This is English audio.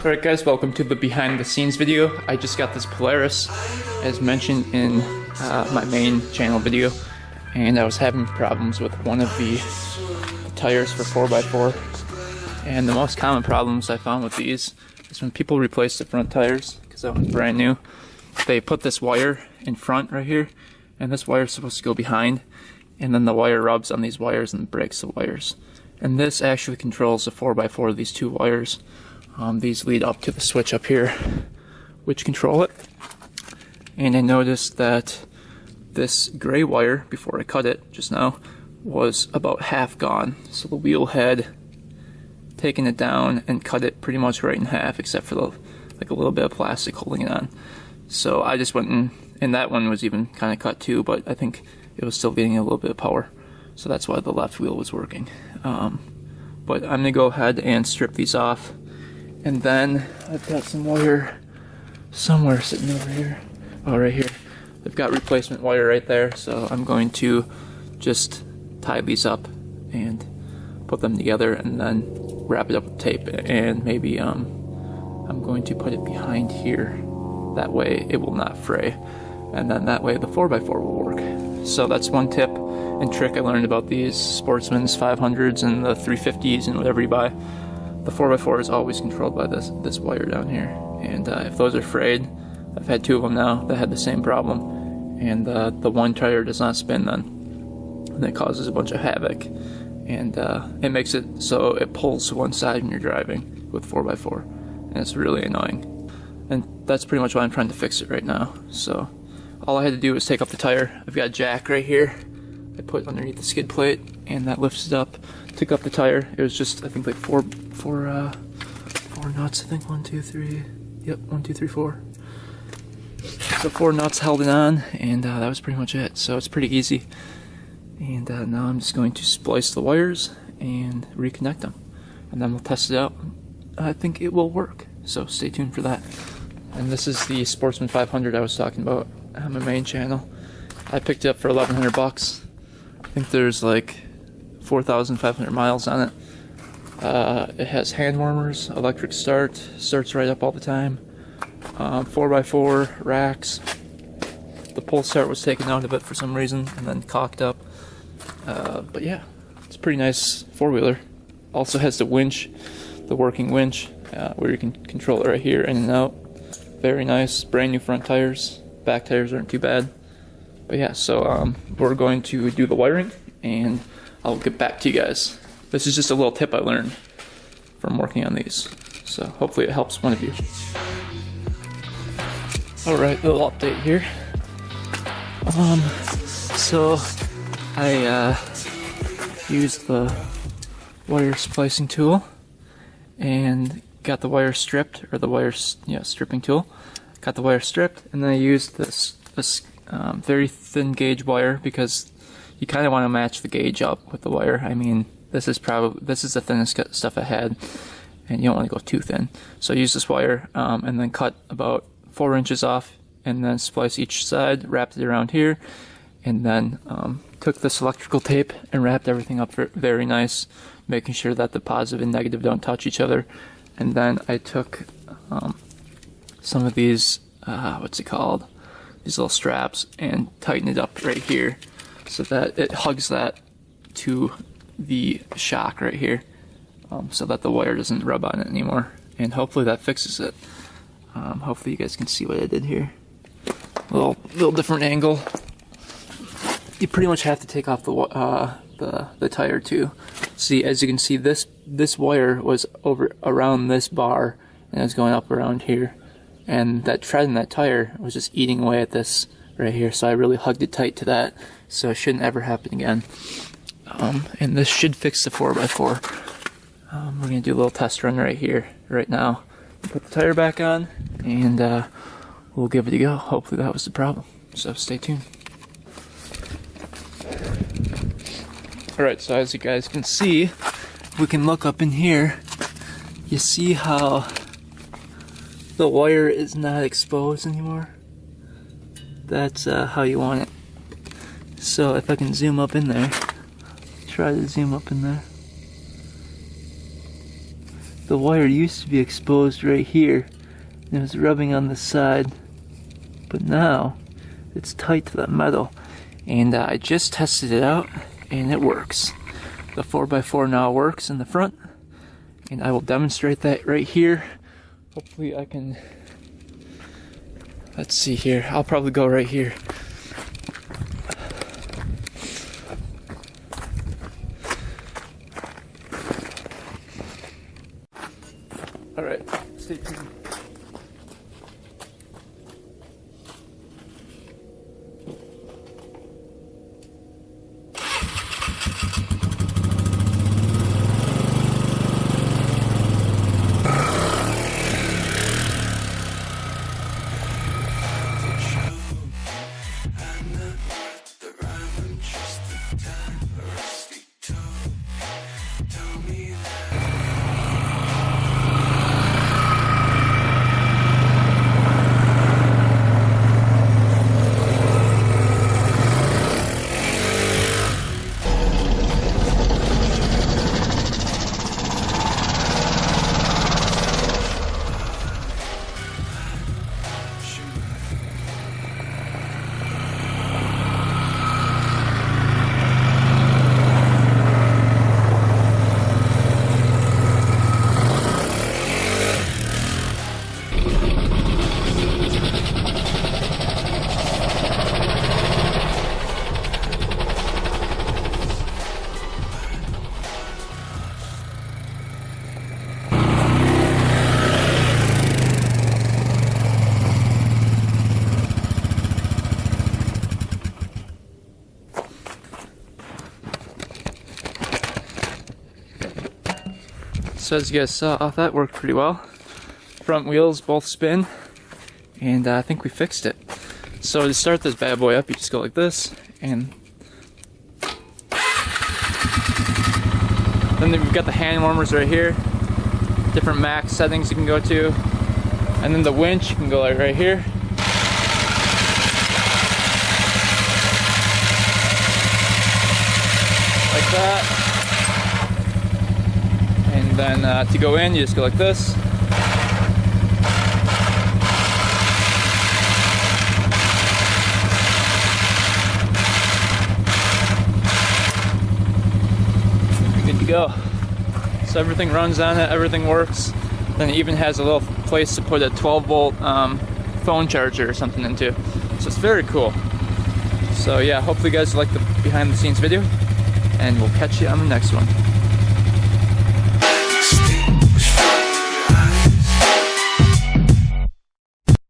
Alright guys, welcome to the behind the scenes video. I just got this Polaris as mentioned in my main channel video, and I was having problems with one of the tires for 4x4. And the most common problems I found with these is when people replace the front tires, because that one's brand new, they put this wire in front right here, and this wire is supposed to go behind, and then the wire rubs on these wires and breaks the wires. And this actually controls the 4x4, these two wires. These lead up to the switch up here, which control it. And I noticed that this gray wire, before I cut it just now, was about half gone. So the wheel had taken it down and cut it pretty much right in half, except for like a little bit of plastic holding it on. So I just went and that one was even kind of cut too, but I think it was still getting a little bit of power. So that's why the left wheel was working. But I'm gonna go ahead and strip these off. And then I've got some wire somewhere sitting over here. Oh, right here. They've got replacement wire right there. So I'm going to just tie these up and put them together and then wrap it up with tape. And maybe I'm going to put it behind here. That way it will not fray. And then that way the 4x4 will work. So that's one tip and trick I learned about these Sportsman's 500s and the 350s and whatever you buy. The 4x4 is always controlled by this wire down here, and if those are frayed, I've had two of them now that had the same problem, and the one tire does not spin then, and it causes a bunch of havoc, and it makes it so it pulls to one side when you're driving with 4x4, and it's really annoying. And that's pretty much why I'm trying to fix it right now. So all I had to do was take up the tire. I've got a jack right here I put underneath the skid plate, and that lifts it up. Took up the tire. It was just, I think, like four nuts. I think 1, 2, 3. Yep, 1, 2, 3, 4. So 4 nuts held it on, and that was pretty much it. So it's pretty easy. And now I'm just going to splice the wires and reconnect them, and then we'll test it out. I think it will work. So stay tuned for that. And this is the Sportsman 500 I was talking about on my main channel. I picked it up for $1,100. I think there's like 4,500 miles on it. It has hand warmers, electric start, starts right up all the time, 4x4 racks. The pull start was taken out of it for some reason and then caulked up. But yeah, it's a pretty nice four-wheeler. Also has the winch, the working winch, where you can control it right here, in and out. Very nice, brand new front tires. Back tires aren't too bad. But yeah, so we're going to do the wiring, and I'll get back to you guys. This is just a little tip I learned from working on these, so hopefully it helps one of you. Alright, little update here. So I used the wire splicing tool and got the wire stripped, or the wire stripping tool. Got the wire stripped, and then I used this very thin gauge wire, because you kind of want to match the gauge up with the wire. I mean, this is the thinnest stuff I had, and you don't want to go too thin. So I used this wire and then cut about 4 inches off, and then spliced each side, wrapped it around here, and then took this electrical tape and wrapped everything up very nice, making sure that the positive and negative don't touch each other. And then I took some of these, what's it called? These little straps, and tighten it up right here so that it hugs that to the shock right here, so that the wire doesn't rub on it anymore. And hopefully that fixes it. Hopefully you guys can see what I did here. Little different angle. You pretty much have to take off the tire too. See, as you can see, this wire was around this bar, and it was going up around here. And that tread in that tire was just eating away at this right here, so I really hugged it tight to that, so it shouldn't ever happen again. And this should fix the 4x4. We're going to do a little test run right here, right now. Put the tire back on, and we'll give it a go. Hopefully that was the problem, so stay tuned. Alright, so as you guys can see, we can look up in here. You see how the wire is not exposed anymore? That's how you want it. So if I can zoom up in there, try to zoom up in there. the wire used to be exposed right here, and it was rubbing on the side, but now it's tight to that metal. And I just tested it out, and it works. The 4x4 now works in the front, and I will demonstrate that right here. Hopefully I can, let's see here, I'll probably go right here. Alright, stay tuned. So as you guys saw, that worked pretty well. Front wheels both spin, and I think we fixed it. So to start this bad boy up, you just go like this, and then we've got the hand warmers right here, different max settings you can go to, and then the winch you can go like right here. Like that. And then to go in, you just go like this. You're good to go. So everything runs on it, everything works. Then it even has a little place to put a 12-volt phone charger or something into. So it's very cool. So yeah, hopefully you guys like the behind the scenes video, and we'll catch you on the next one.